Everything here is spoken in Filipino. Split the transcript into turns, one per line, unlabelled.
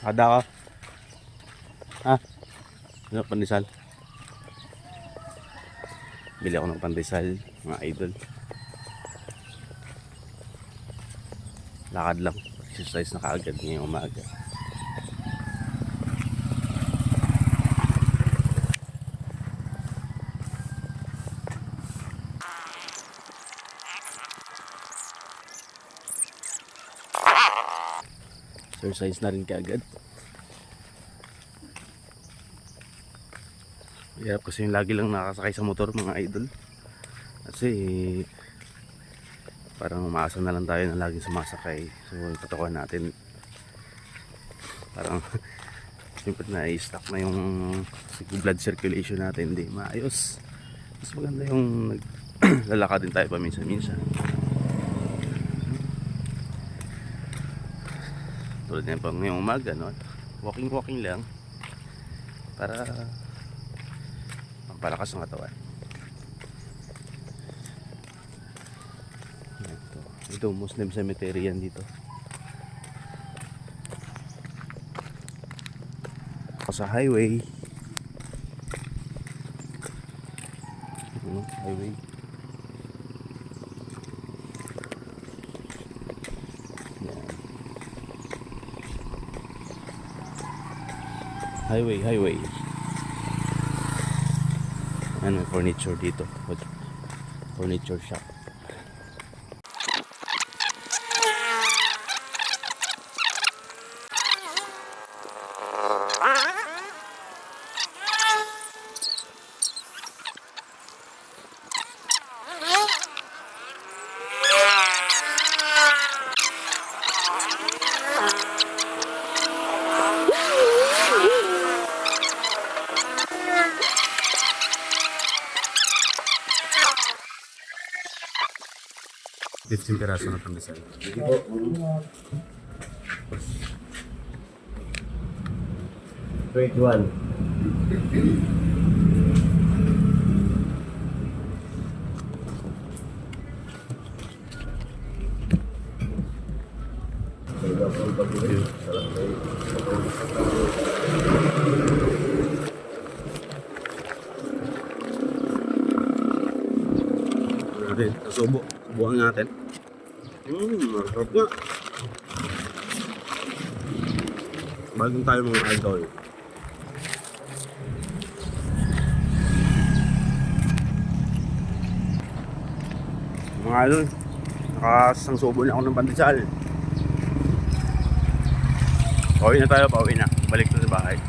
Kada ka. Ha? Ano, pandesal? Bili ako ng pandesal, mga idol. Lakad lang. Exercise na kaagad ngayong umaga. Exercise na rin kaagad. Hirap kasi yung lagi lang nakasakay sa motor, mga idol. Kasi parang umaasa na lang tayo na laging sumasakay. So yung katawan natin parang siyempre na-stuck na yung blood circulation natin, hindi maayos. Mas maganda yung lalakad din tayo paminsan-minsan. Tulad yan pang ngayong umaga, no? Walking lang para pampalakas ng katawan. Ito Muslim cemetery yan dito. Ako sa highway. Highway. Yan. Highway. Ano, furniture dito. Furniture shop. Fifteen peraso na pandesal.
21.
Natin, subo. Buang natin. Masarap nga. Bagong tayo mga idol. Mga idol, nakasang subo na ako ng pandesal. Pauwi na tayo, pauwi na. Balik to sa bahay.